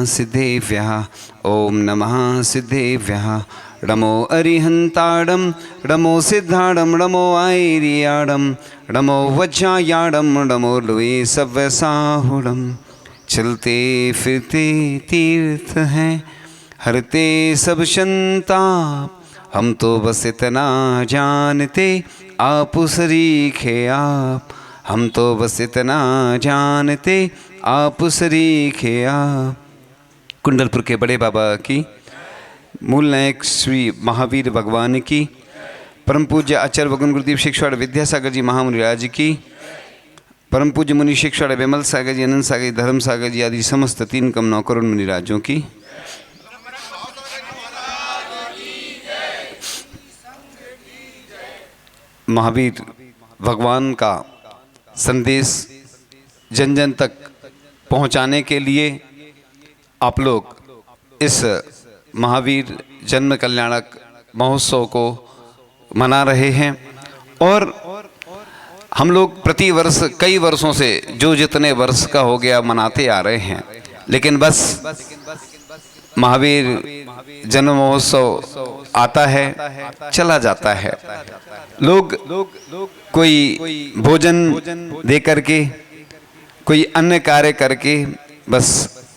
सिद्धेभ्यः ओम नमः सिद्धेभ्यः। नमो अरिहंताड़म नमो सिद्धाड़म नमो आयरियाड़म नमो वज्रायाड़म नमो लुए सव्यसाहुड़म। चलते फिरते तीर्थ हैं हरते सब संताप, हम तो बस इतना जानते आप सरीखे आप, हम तो बस इतना जानते आप सरीखे आप। कुंडलपुर के बड़े बाबा की, मूल नायक श्री महावीर भगवान की, परम पूज्य आचार्य भगवान गुरुदेव शिक्षाड़ विद्यासागर जी महामुनिराज की, परम पूज्य मुनि शिक्षाड़ विमल सागर जी, अनंत सागर जी, धर्म सागर जी आदि समस्त 3 कम 9 करोड़ मुनिराजों की। महावीर भगवान का संदेश जन जन तक पहुंचाने के लिए आप लोग इस महावीर जन्म कल्याणक महोत्सव को मना रहे हैं। और हम लोग प्रति वर्ष कई वर्षों से जो जितने वर्ष का हो गया मनाते आ रहे हैं, लेकिन बस महावीर जन्म महोत्सव आता है चला जाता है। लोग कोई भोजन दे करके, कोई अन्य कार्य करके बस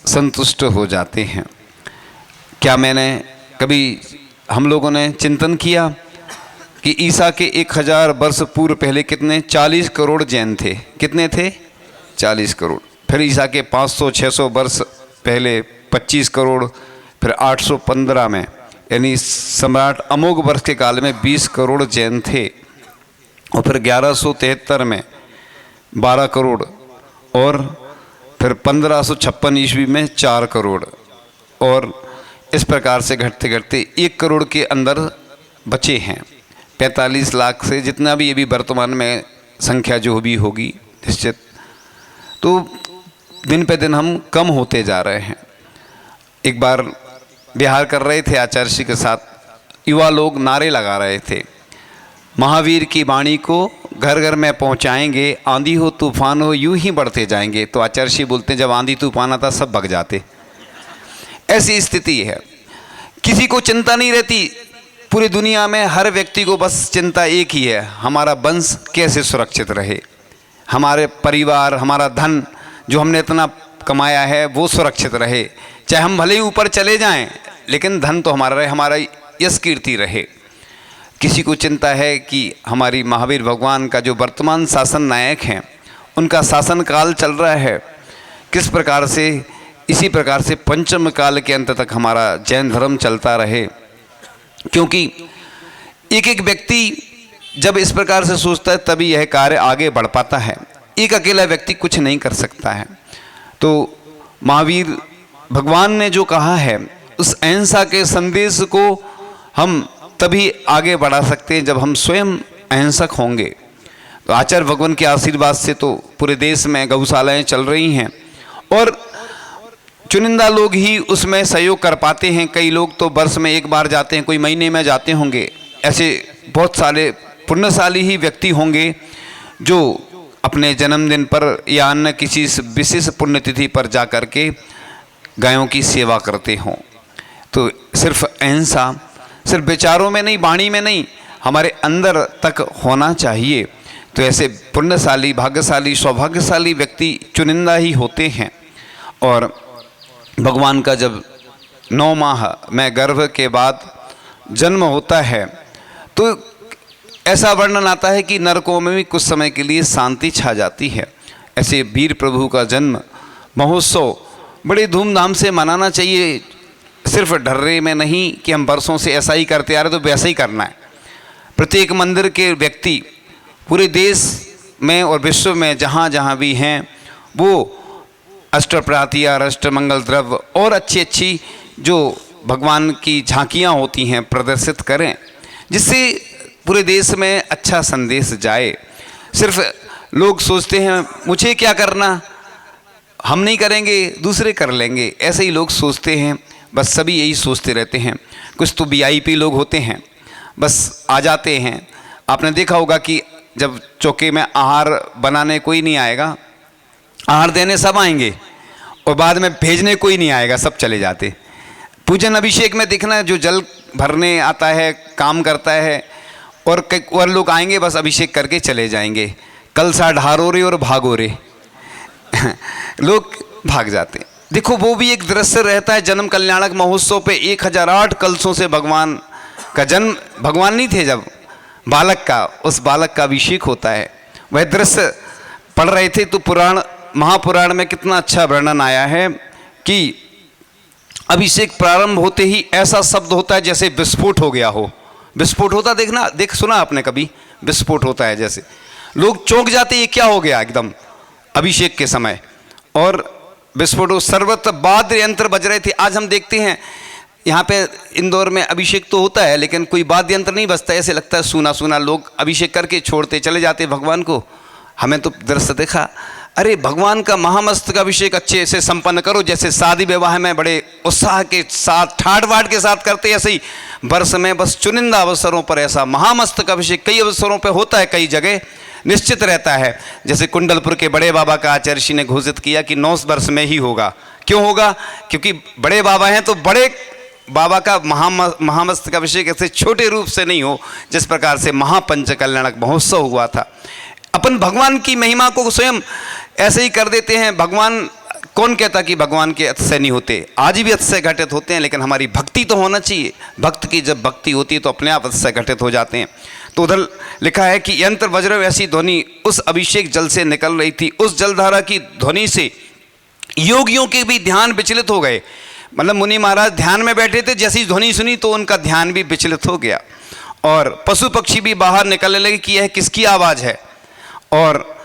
संतुष्ट हो जाते हैं। क्या मैंने कभी हम लोगों ने चिंतन किया कि ईसा के 1000 वर्ष पूर्व पहले कितने 40 करोड़ जैन थे? कितने थे? 40 करोड़। फिर ईसा के 500-600 वर्ष पहले 25 करोड़, फिर 815 में यानी सम्राट अमोघ वर्ष के काल में 20 करोड़ जैन थे, और फिर 1173 में 12 करोड़, और फिर 1556 ईस्वी में 4 करोड़, और इस प्रकार से घटते घटते 1 करोड़ के अंदर बचे हैं। 45 लाख से जितना भी अभी वर्तमान में संख्या जो भी होगी निश्चित, तो दिन पे दिन हम कम होते जा रहे हैं। एक बार विहार कर रहे थे आचार्य श्री के साथ, युवा लोग नारे लगा रहे थे, महावीर की वाणी को घर घर में पहुंचाएंगे, आंधी हो तूफान हो यूं ही बढ़ते जाएंगे। तो आचार्य श्री बोलते हैं जब आंधी तूफान आता सब भग जाते। ऐसी स्थिति है, किसी को चिंता नहीं रहती। पूरी दुनिया में हर व्यक्ति को बस चिंता एक ही है, हमारा वंश कैसे सुरक्षित रहे, हमारे परिवार, हमारा धन जो हमने इतना कमाया है वो सुरक्षित रहे। चाहे हम भले ही ऊपर चले जाएं, लेकिन धन तो हमारा रहे, हमारा यश कीर्ति रहे। किसी को चिंता है कि हमारी महावीर भगवान का जो वर्तमान शासन नायक हैं, उनका शासन काल चल रहा है किस प्रकार से, इसी प्रकार से पंचम काल के अंत तक हमारा जैन धर्म चलता रहे। क्योंकि एक एक व्यक्ति जब इस प्रकार से सोचता है तभी यह कार्य आगे बढ़ पाता है। एक अकेला व्यक्ति कुछ नहीं कर सकता है। तो महावीर भगवान ने जो कहा है उस अहिंसा के संदेश को हम तभी आगे बढ़ा सकते हैं जब हम स्वयं अहिंसक होंगे। तो आचार्य भगवान के आशीर्वाद से तो पूरे देश में गौशालाएं चल रही हैं, और चुनिंदा लोग ही उसमें सहयोग कर पाते हैं। कई लोग तो वर्ष में एक बार जाते हैं, कोई महीने में जाते होंगे। ऐसे बहुत सारे पुण्यशाली ही व्यक्ति होंगे जो अपने जन्मदिन पर या अन्य किसी विशेष पुण्यतिथि पर जा कर के गायों की सेवा करते हों। तो सिर्फ अहिंसा सिर्फ विचारों में नहीं, वाणी में नहीं, हमारे अंदर तक होना चाहिए। तो ऐसे पुण्यशाली, भाग्यशाली, सौभाग्यशाली व्यक्ति चुनिंदा ही होते हैं। और भगवान का जब 9 माह में गर्भ के बाद जन्म होता है तो ऐसा वर्णन आता है कि नरकों में भी कुछ समय के लिए शांति छा जाती है। ऐसे वीर प्रभु का जन्म महोत्सव बड़े धूमधाम से मनाना चाहिए। सिर्फ ढर्रे में नहीं कि हम वर्षों से ऐसा ही करते आ रहे तो वैसा ही करना है। प्रत्येक मंदिर के व्यक्ति पूरे देश में और विश्व में जहाँ जहाँ भी हैं वो अष्टप्रहतियाँ, अष्टमंगल द्रव्य और अच्छी अच्छी जो भगवान की झांकियाँ होती हैं प्रदर्शित करें, जिससे पूरे देश में अच्छा संदेश जाए। सिर्फ लोग सोचते हैं मुझे क्या करना, हम नहीं करेंगे दूसरे कर लेंगे, ऐसे ही लोग सोचते हैं। बस सभी यही सोचते रहते हैं। कुछ तो वीआईपी लोग होते हैं, बस आ जाते हैं। आपने देखा होगा कि जब चौके में आहार बनाने कोई नहीं आएगा, आहार देने सब आएंगे, और बाद में भेजने कोई नहीं आएगा, सब चले जाते। पूजन अभिषेक में देखना, जो जल भरने आता है, काम करता है, और लोग आएंगे बस अभिषेक करके चले जाएंगे, कलसा ढारो रे और भागो रे लोग भाग जाते। देखो वो भी एक दृश्य रहता है जन्म कल्याणक महोत्सव पे। 1008 कलशों से भगवान का जन्म, भगवान नहीं थे जब, बालक का, उस बालक का अभिषेक होता है। वह दृश्य पढ़ रहे थे तो महापुराण में कितना अच्छा वर्णन आया है कि अभिषेक प्रारंभ होते ही ऐसा शब्द होता है जैसे विस्फोट हो गया हो। विस्फोट होता सुना आपने कभी? विस्फोट होता है जैसे, लोग चौंक जाते, ये क्या हो गया एकदम अभिषेक के समय। और विस्फोट हो, सर्वत्र वाद्य यंत्र बज रहे थे। आज हम देखते हैं यहाँ पे इंदौर में अभिषेक तो होता है लेकिन कोई वाद्य यंत्र नहीं बजता, ऐसे लगता है सूना सूना, लोग अभिषेक करके छोड़ते चले जाते भगवान को। हमें तो दृश्य देखा, अरे भगवान का महामस्तक अभिषेक अच्छे से संपन्न करो, जैसे शादी विवाह में बड़े उत्साह के साथ ठाट बाट के साथ करते, ऐसे ही वर्ष में बस चुनिंदा अवसरों पर ऐसा महामस्तक अभिषेक कई अवसरों पर होता है, कई जगह निश्चित रहता है। जैसे कुंडलपुर के बड़े बाबा का आचार्य जी ने घोषित किया कि 9 वर्ष में ही होगा। क्यों होगा? क्योंकि बड़े बाबा हैं, तो बड़े बाबा का महामस्तक अभिषेक ऐसे छोटे रूप से नहीं हो, जिस प्रकार से महापंच कल्याणक महोत्सव हुआ था। अपन भगवान की महिमा को स्वयं ऐसे ही कर देते हैं। भगवान, कौन कहता कि भगवान के अतिशय नहीं होते? आज भी अतिशय घटित होते हैं, लेकिन हमारी भक्ति तो होना चाहिए। भक्त की जब भक्ति होती है तो अपने आप अतिशय घटित हो जाते हैं। तो उधर लिखा है कि यंत्र वज्र ऐसी ध्वनि उस अभिषेक जल से निकल रही थी। उस जलधारा की ध्वनि से योगियों के भी ध्यान विचलित हो गए। मतलब मुनि महाराज ध्यान में बैठे थे, जैसी ध्वनि सुनी तो उनका ध्यान भी विचलित हो गया। और पशु पक्षी भी बाहर निकलने लगे कि यह किसकी आवाज़ है। और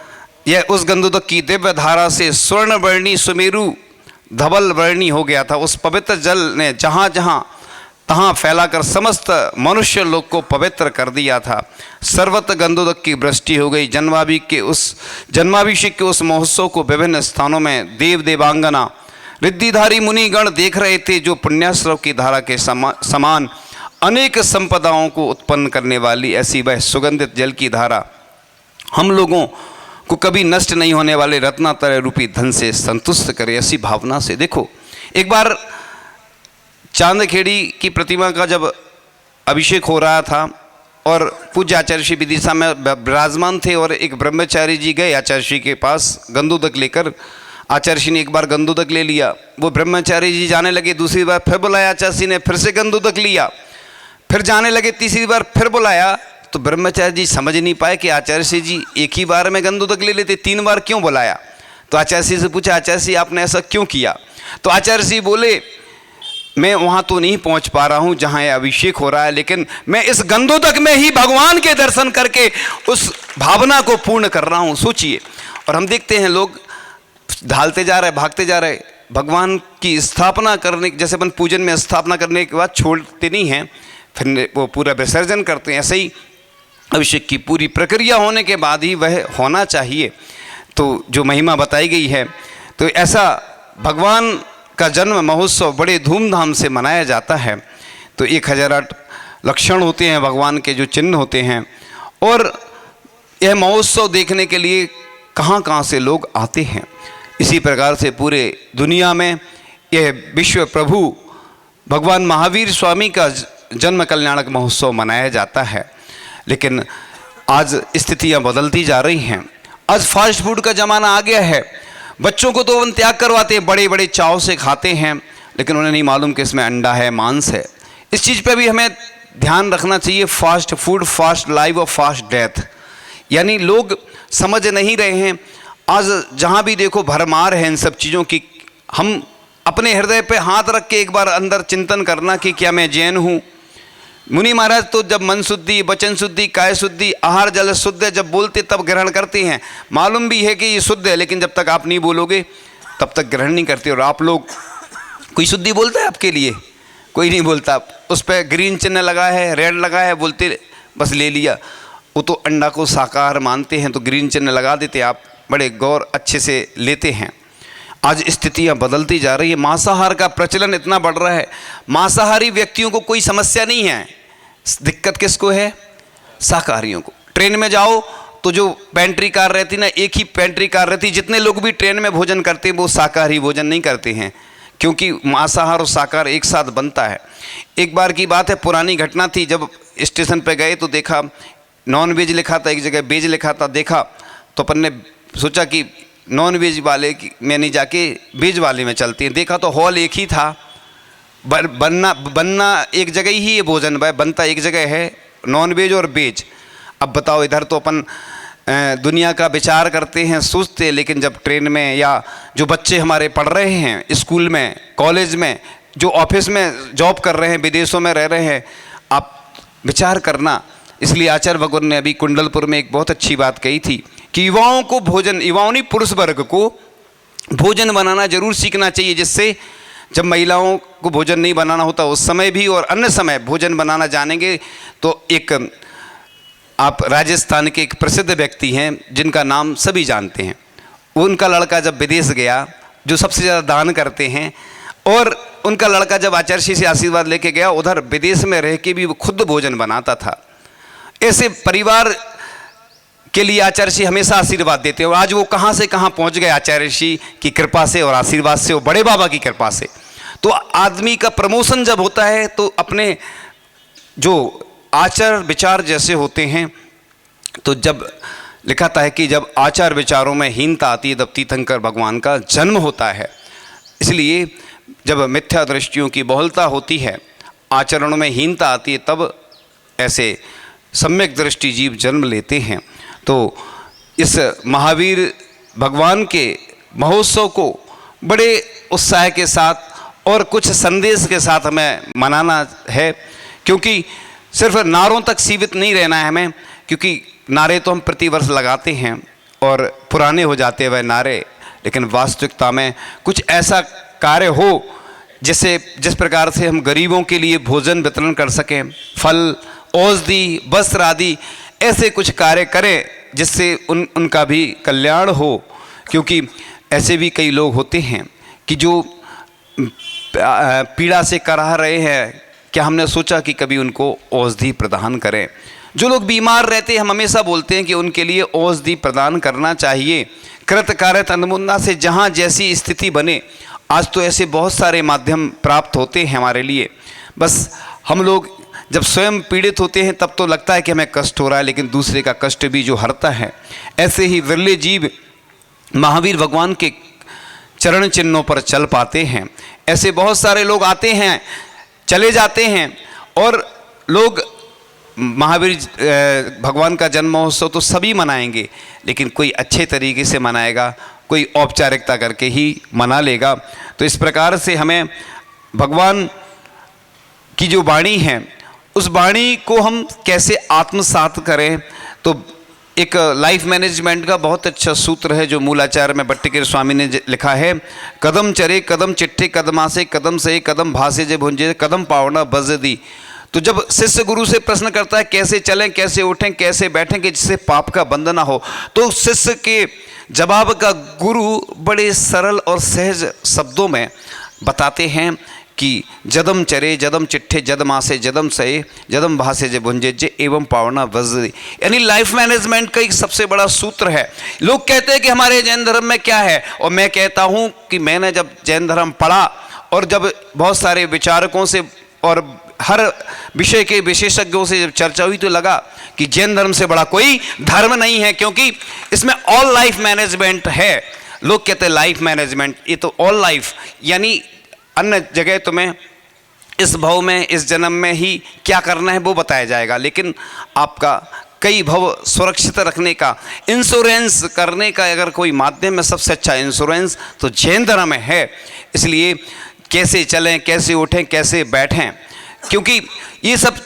यह उस गंधोदक की दिव्य धारा से स्वर्ण वर्णी सुमेरु धवल वर्णी हो गया था। उस पवित्र जल ने जहाँ जहाँ तहाँ फैलाकर समस्त मनुष्य लोग को पवित्र कर दिया था। सर्वत्र गंधोदक की वृष्टि हो गई। जन्माभिषेक के उस महोत्सव को विभिन्न स्थानों में देव देवांगना रिद्धिधारी मुनिगण देख रहे थे, जो पुण्याश्रव की धारा के समान अनेक संपदाओं को उत्पन्न करने वाली ऐसी वह सुगंधित जल की धारा हम लोगों को कभी नष्ट नहीं होने वाले रत्नात्रय रूपी धन से संतुष्ट करे, ऐसी भावना से। देखो, एक बार चांदखेड़ी की प्रतिमा का जब अभिषेक हो रहा था और पूज्य आचार्य श्री विदिशा में विराजमान थे, और एक ब्रह्मचारी जी गए आचार्य श्री के पास गंधोदक लेकर। आचार्य श्री ने एक बार गंधोदक ले लिया, वो ब्रह्मचारी जी जाने लगे, दूसरी बार फिर बुलाया आचार्य श्री ने, फिर से गंधोदक लिया, फिर जाने लगे, तीसरी बार फिर बुलाया। तो ब्रह्मचारी जी समझ नहीं पाए कि आचार्य श्री जी एक ही बार में गंधोदक ले लेते, 3 बार क्यों बुलाया। तो आचार्य श्री से पूछा, आचार्य श्री आपने ऐसा क्यों किया? तो आचार्य श्री बोले, मैं वहाँ तो नहीं पहुँच पा रहा हूँ जहाँ यह अभिषेक हो रहा है, लेकिन मैं इस गंधोदक में ही भगवान के दर्शन करके उस भावना को पूर्ण कर रहा हूँ। सोचिए। और हम देखते हैं लोग ढालते जा रहे, भागते जा रहे, भगवान की स्थापना करने, जैसे अपन पूजन में स्थापना करने के बाद छोड़ते नहीं हैं, फिर वो पूरा विसर्जन करते हैं। ऐसे ही अभिषेक की पूरी प्रक्रिया होने के बाद ही वह होना चाहिए। तो जो महिमा बताई गई है, तो ऐसा भगवान का जन्म महोत्सव बड़े धूमधाम से मनाया जाता है। तो 1008 लक्षण होते हैं भगवान के, जो चिन्ह होते हैं। और यह महोत्सव देखने के लिए कहाँ कहाँ से लोग आते हैं। इसी प्रकार से पूरे दुनिया में यह विश्व प्रभु भगवान महावीर स्वामी का जन्म कल्याणक महोत्सव मनाया जाता है। लेकिन आज स्थितियां बदलती जा रही हैं। आज फास्ट फूड का ज़माना आ गया है। बच्चों को तो त्याग करवाते हैं, बड़े बड़े चाव से खाते हैं, लेकिन उन्हें नहीं मालूम कि इसमें अंडा है, मांस है। इस चीज़ पे भी हमें ध्यान रखना चाहिए। फास्ट फूड, फास्ट लाइफ और फास्ट डेथ, यानी लोग समझ नहीं रहे हैं। आज जहाँ भी देखो भरमार है इन सब चीज़ों की। हम अपने हृदय पे हाथ रख के एक बार अंदर चिंतन करना कि क्या मैं जैन हूँ। मुनि महाराज तो जब मन शुद्धि, वचन शुद्धि, काय शुद्धि, आहार जल शुद्ध है, जब बोलते तब ग्रहण करते हैं। मालूम भी है कि ये शुद्ध है, लेकिन जब तक आप नहीं बोलोगे तब तक ग्रहण नहीं करते। और आप लोग, कोई शुद्धि बोलता है आपके लिए? कोई नहीं बोलता। उस पर ग्रीन चिन्ह लगा है, रेड लगा है, बोलते बस ले लिया। वो तो अंडा को शाकाहार मानते हैं, तो ग्रीन चिन्ह लगा देते, आप बड़े गौर अच्छे से लेते हैं। आज स्थितियां बदलती जा रही है। मांसाहार का प्रचलन इतना बढ़ रहा है। मांसाहारी व्यक्तियों को कोई समस्या नहीं है, दिक्कत किसको है? शाकाहारियों को। ट्रेन में जाओ तो जो पेंट्री कार रहती ना, एक ही पेंट्री कार रहती, जितने लोग भी ट्रेन में भोजन करते हैं वो शाकाहारी भोजन नहीं करते हैं, क्योंकि मांसाहार और शाकाहार एक साथ बनता है। एक बार की बात है, पुरानी घटना थी, जब स्टेशन पे गए तो देखा नॉन वेज लिखा था, एक जगह वेज लिखा था, देखा तो अपन ने सोचा कि नॉन वेज वाले में नहीं जाके वेज वाले में चलते हैं। देखा तो हॉल एक ही था, बनना एक जगह ही है, भोजन बनता एक जगह है, नॉन वेज और वेज। अब बताओ, इधर तो अपन दुनिया का विचार करते हैं, सोचते हैं, लेकिन जब ट्रेन में या जो बच्चे हमारे पढ़ रहे हैं स्कूल में, कॉलेज में, जो ऑफिस में जॉब कर रहे हैं, विदेशों में रह रहे हैं, आप विचार करना। इसलिए आचार्य भगवान ने अभी कुंडलपुर में एक बहुत अच्छी बात कही थी कि युवाओं को भोजन, युवाओं नहीं पुरुष वर्ग को भोजन बनाना जरूर सीखना चाहिए, जिससे जब महिलाओं को भोजन नहीं बनाना होता उस समय भी और अन्य समय भोजन बनाना जानेंगे। तो एक आप राजस्थान के एक प्रसिद्ध व्यक्ति हैं जिनका नाम सभी जानते हैं, उनका लड़का जब विदेश गया, जो सबसे ज़्यादा दान करते हैं, और उनका लड़का जब आचार्य श्री से आशीर्वाद लेके गया, उधर विदेश में रह के भी वो खुद भोजन बनाता था। ऐसे परिवार के लिए आचार्य श्री हमेशा आशीर्वाद देते हैं, और आज वो कहाँ से कहाँ पहुँच गए आचार्य श्री की कृपा से और आशीर्वाद से और बड़े बाबा की कृपा से। तो आदमी का प्रमोशन जब होता है तो अपने जो आचार विचार जैसे होते हैं, तो जब लिखा था है कि जब आचार विचारों में हीनता आती है तब तीर्थंकर भगवान का जन्म होता है। इसलिए जब मिथ्या दृष्टियों की बहुलता होती है, आचरणों में हीनता आती है, तब ऐसे सम्यक दृष्टि जीव जन्म लेते हैं। तो इस महावीर भगवान के महोत्सव को बड़े उत्साह के साथ और कुछ संदेश के साथ हमें मनाना है, क्योंकि सिर्फ नारों तक सीमित नहीं रहना है हमें, क्योंकि नारे तो हम प्रतिवर्ष लगाते हैं और पुराने हो जाते हैं वह नारे, लेकिन वास्तविकता में कुछ ऐसा कार्य हो जिस प्रकार से हम गरीबों के लिए भोजन वितरण कर सकें, फल, औषधि, वस्त्र आदि ऐसे कुछ कार्य करें जिससे उनका भी कल्याण हो। क्योंकि ऐसे भी कई लोग होते हैं कि जो पीड़ा से कराह रहे हैं, क्या हमने सोचा कि कभी उनको औषधि प्रदान करें। जो लोग बीमार रहते हैं, हम हमेशा बोलते हैं कि उनके लिए औषधि प्रदान करना चाहिए। कृत कार्य तन्मुन्ना से जहाँ जैसी स्थिति बने, आज तो ऐसे बहुत सारे माध्यम प्राप्त होते हैं हमारे लिए। बस हम लोग जब स्वयं पीड़ित होते हैं तब तो लगता है कि हमें कष्ट हो रहा है, लेकिन दूसरे का कष्ट भी जो हरता है। ऐसे ही विरले जीव महावीर भगवान के चरण चिन्हों पर चल पाते हैं। ऐसे बहुत सारे लोग आते हैं, चले जाते हैं, और लोग महावीर भगवान का जन्म महोत्सव तो सभी मनाएंगे, लेकिन कोई अच्छे तरीके से मनाएगा, कोई औपचारिकता करके ही मना लेगा। तो इस प्रकार से हमें भगवान की जो वाणी है, उस वाणी को हम कैसे आत्मसात करें, तो एक लाइफ मैनेजमेंट का बहुत अच्छा सूत्र है जो मूलाचार्य में भट्टिकेर स्वामी ने लिखा है। कदम चरे कदम चिट्ठे कदमा से, कदम से कदम भासे जे भुंजे, कदम पावना बज दी। तो जब शिष्य गुरु से प्रश्न करता है कैसे चलें, कैसे उठें, कैसे बैठें कि जिससे पाप का बंधन ना हो, तो शिष्य के जवाब का गुरु बड़े सरल और सहज शब्दों में बताते हैं कि जदम चरे जदम चिट्ठे जदमा से जदम सहे जदम भासे जे भुंजे जे एवं पावना वज्री। यानी लाइफ मैनेजमेंट का एक सबसे बड़ा सूत्र है। लोग कहते हैं कि हमारे जैन धर्म में क्या है, और मैं कहता हूँ कि मैंने जब जैन धर्म पढ़ा और जब बहुत सारे विचारकों से और हर विषय के विशेषज्ञों से जब चर्चा हुई, तो लगा कि जैन धर्म से बड़ा कोई धर्म नहीं है, क्योंकि इसमें ऑल लाइफ मैनेजमेंट है। लोग कहते हैं लाइफ मैनेजमेंट, ये तो ऑल लाइफ, यानी अन्य जगह तुम्हें इस भव में, इस जन्म में ही क्या करना है वो बताया जाएगा, लेकिन आपका कई भव सुरक्षित रखने का, इंश्योरेंस करने का अगर कोई माध्यम में सबसे अच्छा इंश्योरेंस तो जैन धर्म में है। इसलिए कैसे चलें, कैसे उठें, कैसे बैठें, क्योंकि ये सब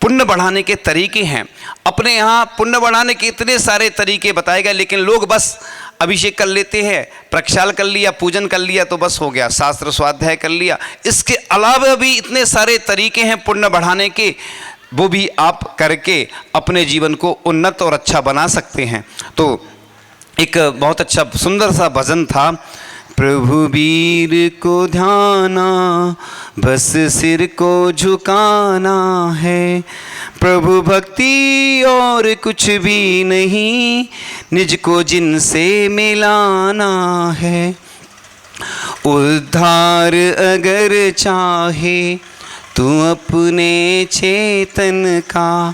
पुण्य बढ़ाने के तरीके हैं। अपने यहाँ पुण्य बढ़ाने के इतने सारे तरीके बताए गए, लेकिन लोग बस अभिषेक कर लेते हैं, प्रक्षाल कर लिया, पूजन कर लिया तो बस हो गया, शास्त्र स्वाध्याय कर लिया। इसके अलावा भी इतने सारे तरीके हैं पुण्य बढ़ाने के, वो भी आप करके अपने जीवन को उन्नत और अच्छा बना सकते हैं। तो एक बहुत अच्छा सुंदर सा भजन था प्रभु वीर को ध्याना, बस सिर को झुकाना है। प्रभु भक्ति और कुछ भी नहीं, निज को जिनसे मिलाना है। उद्धार अगर चाहे तू अपने चेतन का,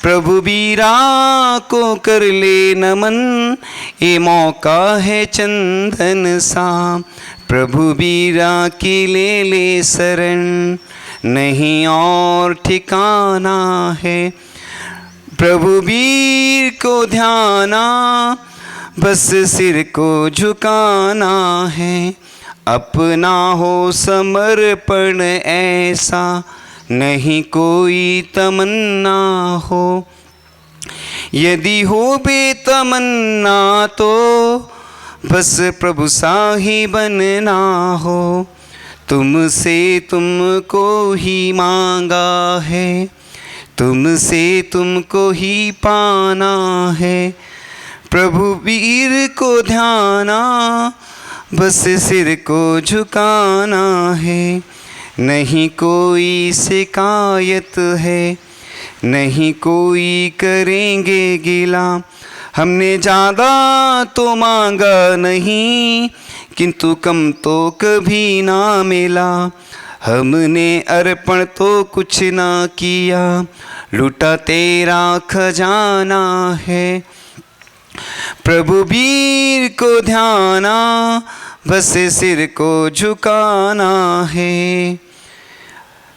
प्रभु वीरा को कर ले नमन, ये मौका है चंदन सा। प्रभु वीरा की ले शरण, नहीं और ठिकाना है। प्रभु वीर को ध्याना, बस सिर को झुकाना है। अपना हो समर्पण ऐसा, नहीं कोई तमन्ना हो। यदि हो बेतमन्ना तो बस प्रभु सा ही बनना हो। तुमसे तुमको ही मांगा है, तुमसे तुमको ही पाना है। प्रभु वीर को ध्याना, बस सिर को झुकाना है। नहीं कोई शिकायत है, नहीं कोई करेंगे गिला। हमने ज़्यादा तो मांगा नहीं, किंतु कम तो कभी ना मिला। हमने अर्पण तो कुछ ना किया, लूटा तेरा खजाना है। प्रभु वीर को ध्याना, बस सिर को झुकाना है।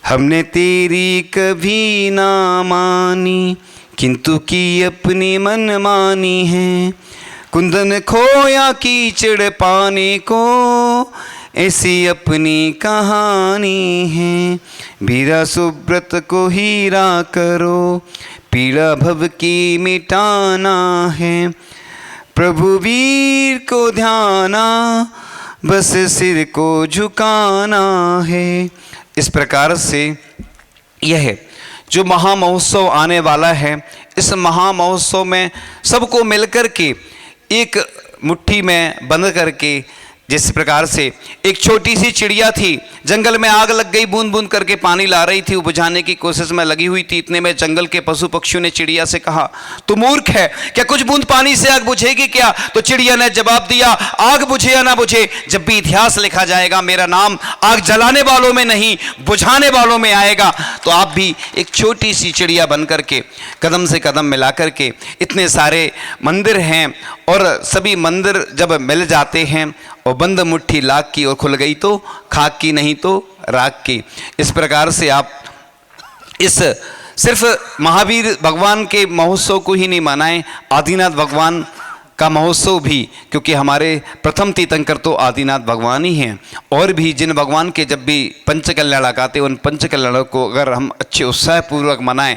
हमने तेरी कभी ना मानी, किंतु की अपनी मनमानी है। कुंदन खोया कीचड़ पाने को, ऐसी अपनी कहानी है। वीरा सुब्रत को हीरा करो, पीड़ा भव की मिटाना है। प्रभु वीर को ध्याना, बस सिर को झुकाना है। इस प्रकार से यह जो महामहोत्सव आने वाला है, इस महामहोत्सव में सबको मिलकर के एक मुट्ठी में बंद करके, जिस प्रकार से एक छोटी सी चिड़िया थी, जंगल में आग लग गई, बूंद बूंद करके पानी ला रही थी, वो बुझाने की कोशिश में लगी हुई थी। इतने में जंगल के पशु पक्षियों ने चिड़िया से कहा, तू मूर्ख है क्या, कुछ बूंद पानी से आग बुझेगी क्या? तो चिड़िया ने जवाब दिया, आग बुझे या ना बुझे, जब भी इतिहास लिखा जाएगा मेरा नाम आग जलाने वालों में नहीं बुझाने वालों में आएगा। तो आप भी एक छोटी सी चिड़िया बन करके कदम से कदम मिला करके, इतने सारे मंदिर हैं और सभी मंदिर जब मिल जाते हैं और बंद मुट्ठी लाख की और खुल गई तो खाक की, नहीं तो राख की। इस प्रकार से आप इस सिर्फ महावीर भगवान के महोत्सव को ही नहीं मनाएं, आदिनाथ भगवान का महोत्सव भी, क्योंकि हमारे प्रथम तीर्थंकर तो आदिनाथ भगवान ही हैं। और भी जिन भगवान के जब भी पंच कल्याणक आते उन पंच कल्याणक को अगर हम अच्छे उत्साहपूर्वक मनाएं,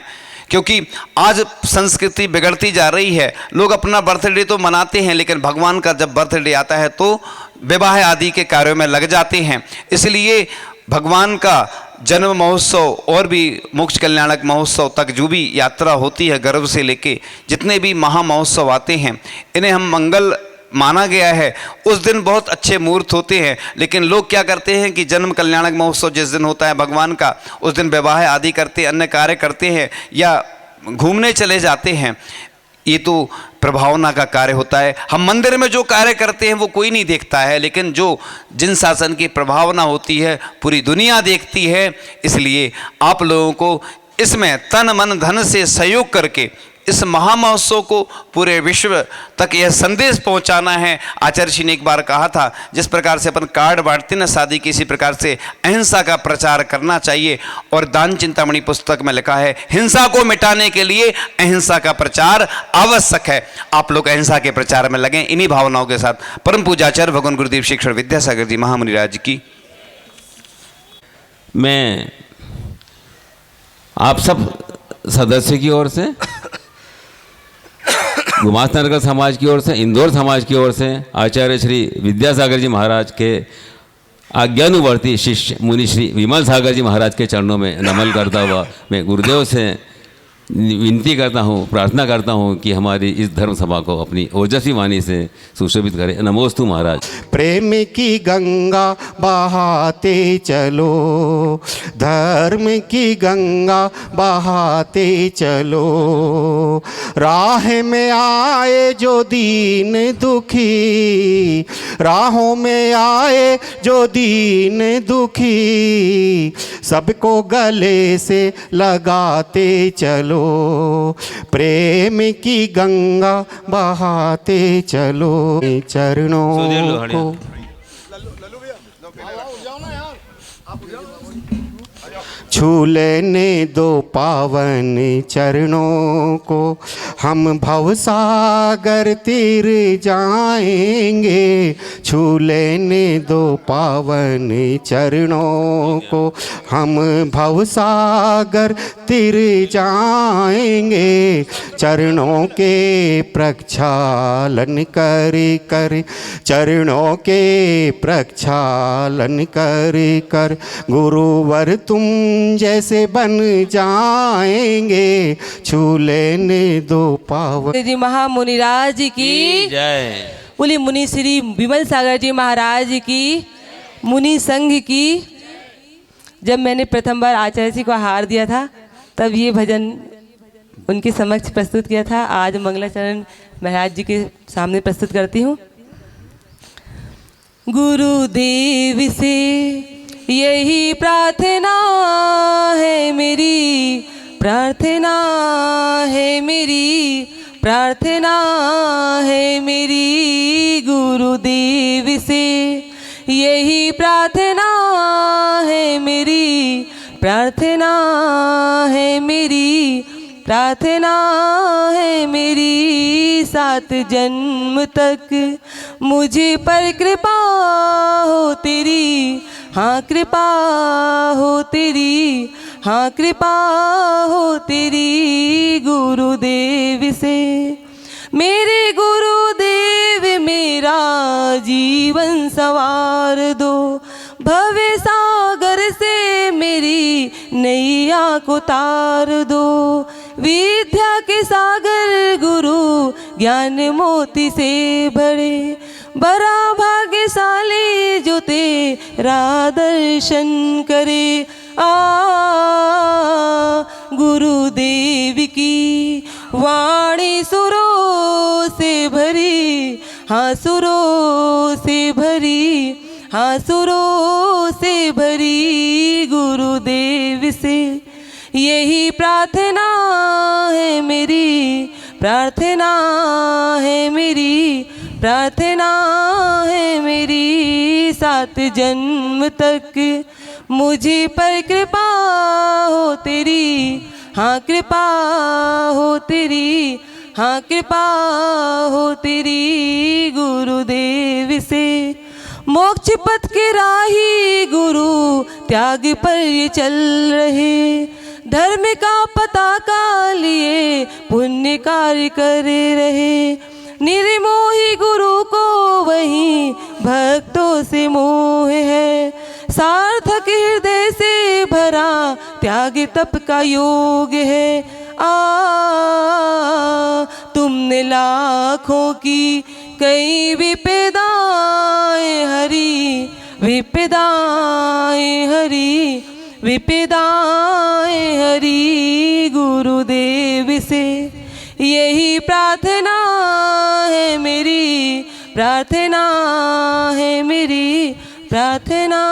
क्योंकि आज संस्कृति बिगड़ती जा रही है। लोग अपना बर्थडे तो मनाते हैं, लेकिन भगवान का जब बर्थडे आता है तो विवाह आदि के कार्यों में लग जाते हैं। इसलिए भगवान का जन्म महोत्सव और भी मोक्ष कल्याणक महोत्सव तक जो भी यात्रा होती है, गर्भ से लेके जितने भी महा महोत्सव आते हैं, इन्हें हम मंगल माना गया है। उस दिन बहुत अच्छे मुहूर्त होते हैं, लेकिन लोग क्या करते हैं कि जन्म कल्याणक महोत्सव जिस दिन होता है भगवान का, उस दिन विवाह आदि करते, अन्य कार्य करते हैं या घूमने चले जाते हैं। ये तो प्रभावना का कार्य होता है। हम मंदिर में जो कार्य करते हैं वो कोई नहीं देखता है, लेकिन जो जिन शासन की प्रभावना होती है पूरी दुनिया देखती है। इसलिए आप लोगों को इसमें तन मन धन से सहयोग करके इस महामहोत्सव को पूरे विश्व तक यह संदेश पहुंचाना है। आचार्य जी ने एक बार कहा था, जिस प्रकार से अपन कार्ड बांटते ना शादी की, इसी प्रकार से अहिंसा का प्रचार करना चाहिए। और दान चिंतामणि पुस्तक में लिखा है, हिंसा को मिटाने के लिए अहिंसा का प्रचार आवश्यक है। आप लोग अहिंसा के प्रचार में लगें। इन्हीं भावनाओं के साथ परम पूजाचार्य भगवान गुरुदेव शिक्षण विद्यासागर जी महामुनिराज की। मैं आप सब सदस्य की ओर से, गुमास्ता समाज की ओर से, इंदौर समाज की ओर से आचार्य श्री विद्यासागर जी महाराज के आज्ञानुवर्ती शिष्य मुनि श्री विमल सागर जी महाराज के चरणों में नमन करता हुआ मैं गुरुदेव से विनती करता हूँ, प्रार्थना करता हूँ कि हमारी इस धर्म सभा को अपनी ओजस्वी वाणी से सुशोभित करे। नमोस्तु महाराज। प्रेम की गंगा बहाते चलो, धर्म की गंगा बहाते चलो, राह में आए जो दीन दुखी, राहों में आए जो दीन दुखी, सबको गले से लगाते चलो, प्रेम की गंगा बहाते चलो, चरणों को छू लेने दो पावन चरणों को, हम भवसागर तीर जाएंगे, छू लेने दो पावन चरणों को, हम भवसागर तीर जाएंगे, चरणों के प्रक्षालन कर कर, चरणों के प्रक्षालन कर कर, गुरुवर तुम जैसे बन जाएंगे, छू लेने दो पावन। जी महामुनिराज की जय। बोली मुनि श्री विमल सागर जी महाराज की, मुनि संघ की। जब मैंने प्रथम बार आचार्य जी को हार दिया था तब ये भजन उनके समक्ष प्रस्तुत किया था। आज मंगलाचरण महाराज जी के सामने प्रस्तुत करती हूँ। गुरुदेव से यही प्रार्थना है मेरी, प्रार्थना है मेरी, प्रार्थना है मेरी, गुरुदेव से यही प्रार्थना है मेरी, प्रार्थना है मेरी, प्रार्थना है मेरी, 7 जन्म तक मुझे पर कृपा हो तेरी, हाँ कृपा हो तेरी, हाँ कृपा हो तेरी, गुरुदेव से मेरे गुरुदेव मेरा जीवन संवार दो, भव सागर से मेरी नैया को तार दो, विद्या के सागर गुरु ज्ञान मोती से भरे, बड़ा भाग्यशाली जो तेरा दर्शन करे। गुरुदेव की वाणी सुरों से भरी, हाँ सुरों से भरी, हाँ सुरों से भरी, गुरुदेव से यही प्रार्थना है मेरी, प्रार्थना है मेरी, प्रार्थना है मेरी, 7 जन्म तक मुझे पर कृपा हो तेरी, हाँ कृपा हो तेरी, हाँ कृपा हो तेरी, गुरुदेव से मोक्ष पथ के राही गुरु त्याग पर ये चल रहे, धर्म का पताका लिए पुण्य कार्य कर रहे, निर्मोही गुरु को वही भक्तों से मोह है, सार्थक हृदय से भरा त्याग तप का योग है। तुमने लाखों की कई विपदाएं हरी, विपदाएं हरी, विपदाएं हरी, गुरुदेव से यही प्रार्थना है मेरी, प्रार्थना है मेरी, प्रार्थना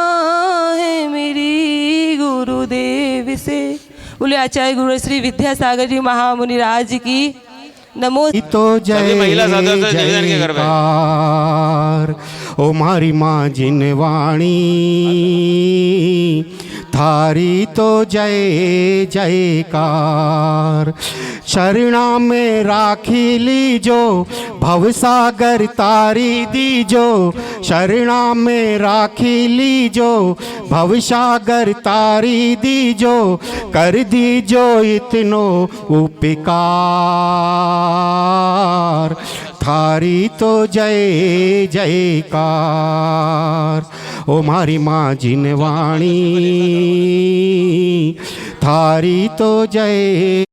है मेरी, गुरुदेव से। बोले आचार्य गुरु श्री विद्यासागर जी महामुनि राज की नमो। तो जय जयकार ओ मारी माँ जिनवाणी, थारी तो जय जयकार, शरणा में राखी लीजो, भवसागर तारी दीजो, शरणा में राखी लीजो, भवसागर तारी दीजो, कर दीजो इतनो उपकार, थारी तो जय जयकार ओ मारी माँ जिनवाणी, थारी तो जय।